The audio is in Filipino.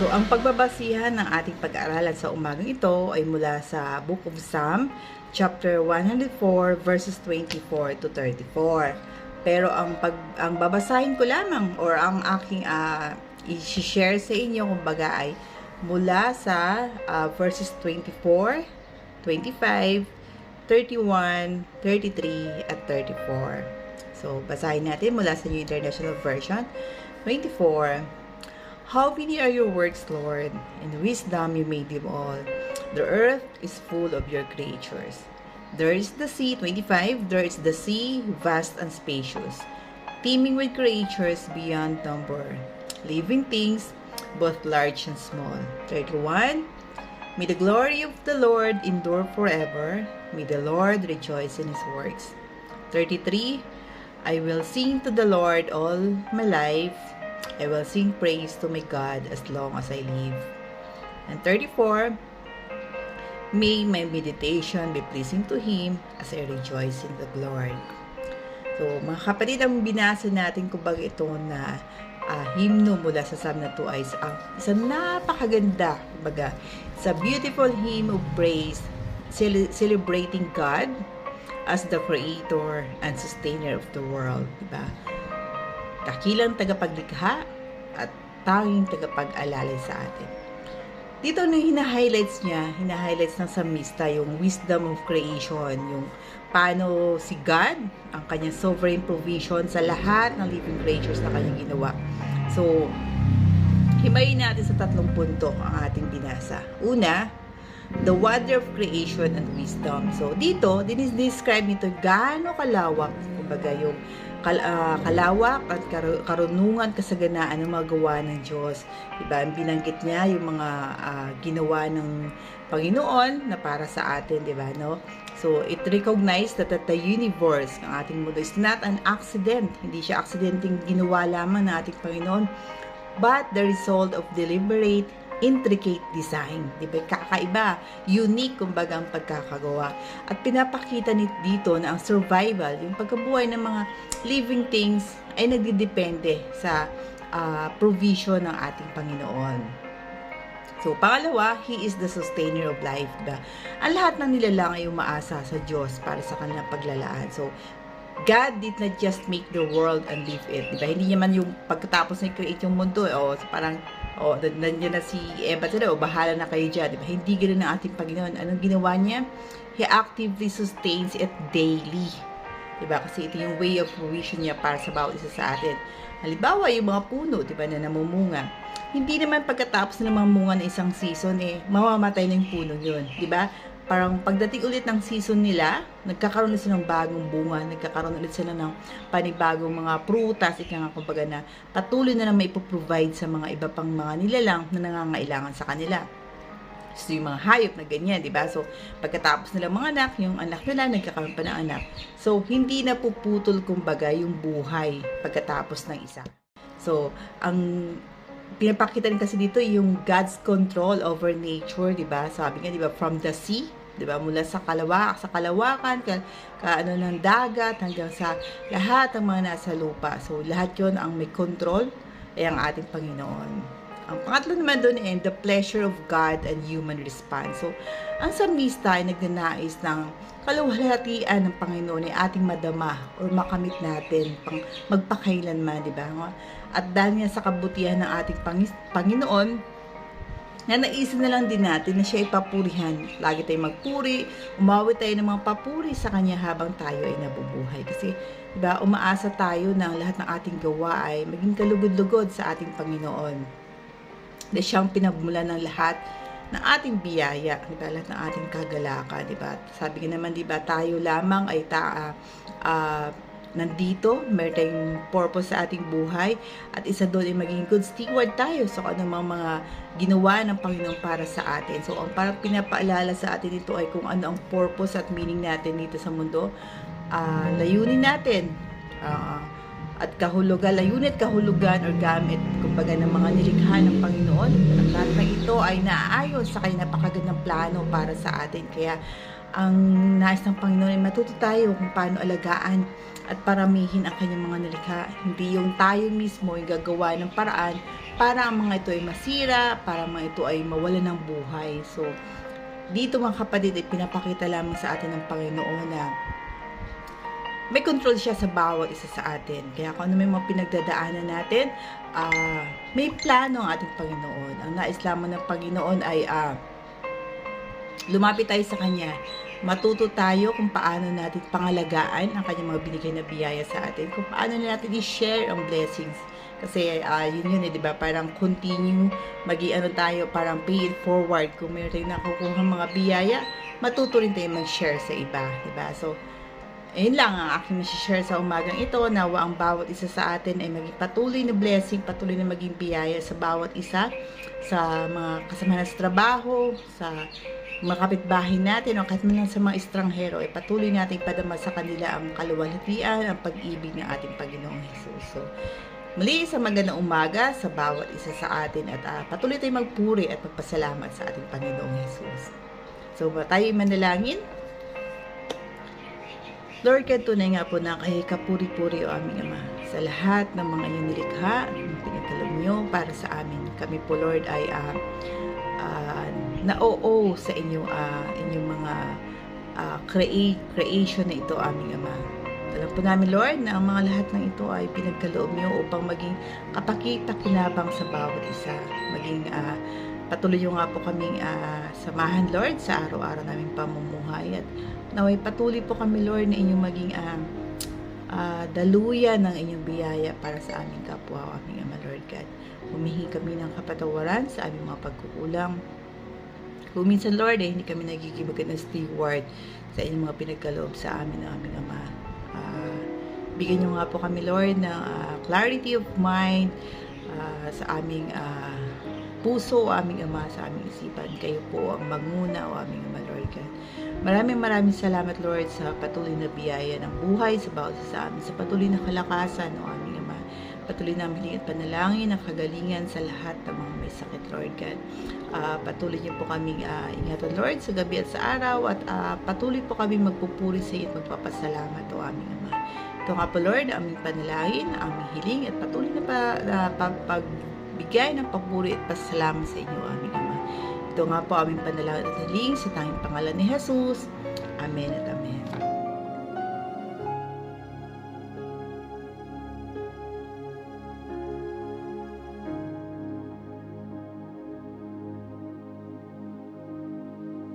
So, ang pagbabasihan ng ating pag-aaralan sa umagang ito ay mula sa Book of Psalm, chapter 104, verses 24 to 34. Pero ang babasahin ko lamang or ang aking i-share sa inyo kumbaga ay mula sa verses 24, 25, 31, 33, at 34. So, basahin natin mula sa New International Version. 24. How many are your works, Lord? In wisdom you made them all. The earth is full of your creatures. There is the sea, 25, there is the sea, vast and spacious, teeming with creatures beyond number, living things, both large and small. 31, may the glory of the Lord endure forever. May the Lord rejoice in his works. 33, I will sing to the Lord all my life. I will sing praise to my God as long as I live. And 34, may my meditation be pleasing to Him as I rejoice in the Lord. So, mga kapatid, ang binasa natin kumbaga ito na hymno mula sa Psalm na ito ay isang napakaganda. Kumbaga, it's a beautiful hymn of praise celebrating God as the creator and sustainer of the world. Diba? Dakilang tagapaglikha at tanging tagapag-alalay sa atin. Dito na hina-highlights ng psalmista yung wisdom of creation, yung paano si God, ang kanyang sovereign provision sa lahat ng living creatures na kanyang ginawa. So, himayin natin sa 3 punto ang ating binasa. Una, the wonder of creation and wisdom. So, dito, diniscribe nito gaano kalawak, kumbaga yung kalawak at karunungan, kasaganaan ng mga gawa ng Diyos. Diba? Binanggit niya yung mga ginawa ng Panginoon na para sa atin, diba? No? So, it recognized that the universe, ang ating mundo, is not an accident. Hindi siya aksidenteng ginawa lamang ng ating Panginoon, but the result of deliberate, intricate design. Diba? Kakaiba, unique kumbaga ang pagkakagawa. At pinapakita dito na ang survival, yung pagkabuhay ng mga living things ay nagdidepende sa provision ng ating Panginoon. So, pangalawa, He is the sustainer of life. Diba? Ang lahat ng nilalang ay umaasa sa Diyos para sa kanilang paglalaan. So, God did not just make the world and live it. Diba? Hindi naman yung pagkatapos na create yung mundo, parang nandiyan na si Eva sila, bahala na kayo dyan. Diba? Hindi ganoon ang ating Panginoon. Anong ginawa niya? He actively sustains it daily. Diba? Kasi ito yung way of provision niya para sa bawat isa sa atin. Halimbawa, yung mga puno, diba, na namumunga. Hindi naman pagkatapos na mamunga ng isang season, mamamatay na yung puno yun. Diba? Parang pagdating ulit ng season nila, nagkakaroon na sila ng bagong bunga, nagkakaroon ulit sila ng panibagong mga prutas, kumbaga na patuloy na lang may ipoprovide sa mga iba pang mga nilalang na nangangailangan sa kanila. So, yung mga hayop na ganyan, diba? So, pagkatapos nila mga anak, yung anak nila, nagkakaroon pa ng anak. So, hindi na puputol, kumbaga, yung buhay pagkatapos ng isa. So, ang pinapakita rin kasi dito yung God's control over nature, diba? Sabi nga, diba, from the sea, diba, mula sa kalawakan, ano ng dagat, hanggang sa lahat ng mga nasa lupa. So, lahat yon ang may control ay ang ating Panginoon. Ang pangatlo naman doon ay the pleasure of God and human response. So, ang psalmista ay nagnanais ng kaluwalhatian ng Panginoon ay ating madama or makamit natin pang magpakailanman, di ba? At dahil nga sa kabutihan ng ating Panginoon, na naisip na lang din natin na siya ay papurihan. Lagi tayong magpuri, umawi tayo ng mga papuri sa Kanya habang tayo ay nabubuhay. Kasi, diba, umaasa tayo na lahat ng ating gawa ay maging kalugod-lugod sa ating Panginoon. Dahil siyang pinagmulan ng lahat ng ating biyaya, diba? Lahat ng ating kagalakan, diba? Sabi nga naman, diba, tayo lamang ay nandito, meron tayong purpose sa ating buhay, at isa doon ay maging good steward tayo sa anumang mga ginawa ng Panginoon para sa atin. So, ang parang pinapaalala sa atin ito ay kung ano ang purpose at meaning natin dito sa mundo, layunin natin, at layunin at kahulugan or gamit, kumbaga, ng mga nilikha ng Panginoon. At lahat ng ito ay naaayon sa kanyang napakagandang plano para sa atin. Kaya, ang nais ng Panginoon ay matuto tayo kung paano alagaan at paramihin ang kanyang mga nilikha. Hindi yung tayo mismo yung gagawa ng paraan para ang mga ito ay masira, para ang mga ito ay mawalan ng buhay. So, dito mga kapatid, ay pinapakita lamang sa atin ng Panginoon na may control siya sa bawat isa sa atin. Kaya kung ano may mga pinagdadaanan natin, may plano ang ating Panginoon. Ang nais lamang ng Panginoon ay lumapit tayo sa Kanya. Matuto tayo kung paano natin pangalagaan ang Kanyang mga binigay na biyaya sa atin. Kung paano natin i-share ang blessings. Kasi yun di ba? Parang continue, tayo, parang pay it forward. Kung meron tayong nakukuha mga biyaya, matuto rin tayo mag-share sa iba. Di ba? So, ayun lang ang aking share sa umagang ito. Nawa ang bawat isa sa atin ay maging patuloy na blessing, patuloy na maging biyaya sa bawat isa, sa mga kasama sa trabaho, sa mga kapitbahay natin, o kahit man sa mga estranghero, ay patuloy natin padama sa kanila ang kaluwalhatian, ang pag-ibig ng ating Panginoong Hesus. So, muli sa magandang umaga sa bawat isa sa atin, at patuloy tayong magpuri at magpasalamat sa ating Panginoong Hesus. So, tayo manalangin. Lord God, tunay nga po na kay kapuri-puri o aming Ama sa lahat ng mga inyong nilikha, ng pinagkaloob nyo para sa amin. Kami po, Lord, ay na-oo sa inyong mga creation na ito, aming Ama. Alam po namin, Lord, na ang mga lahat ng ito ay pinagkaloob nyo upang maging kapakita-kinabang sa bawat isa. Maging patuloy nyo nga po kaming samahan, Lord, sa araw-araw naming pamumuhay. At naway patuloy po kami, Lord, na inyong maging daluyan ng inyong biyaya para sa aming kapwa o aming Ama, Lord God. Humihingi kami ng kapatawaran sa aming mga pagkukulang. Kung minsan, Lord, hindi kami nagigibagay ng steward sa inyong mga pinagkaloob sa amin ng aming Ama. Bigyan nyo nga po kami, Lord, ng clarity of mind sa aming puso o aming Ama, sa aming isipan. Kayo po ang magmuna o aming Ama, Lord God. Maraming salamat, Lord, sa patuloy na biyaya ng buhay sa bawat isa sa amin, sa patuloy na kalakasan o aming Ama. Patuloy na hiling at panalangin ang kagalingan sa lahat ng mga may sakit, Lord God. Patuloy niyo po kaming ingatan, Lord, sa gabi at sa araw, at patuloy po kami magpupuri sa iyo at magpapasalamat o aming Ama. Ito nga po, Lord, aming panalangin, aming hiling, at patuloy na pagbigay ng papuri at pasalamat sa inyo, aming Ama. Ito nga po aming panalangin at hiling sa tanging pangalan ni Jesus. Amen at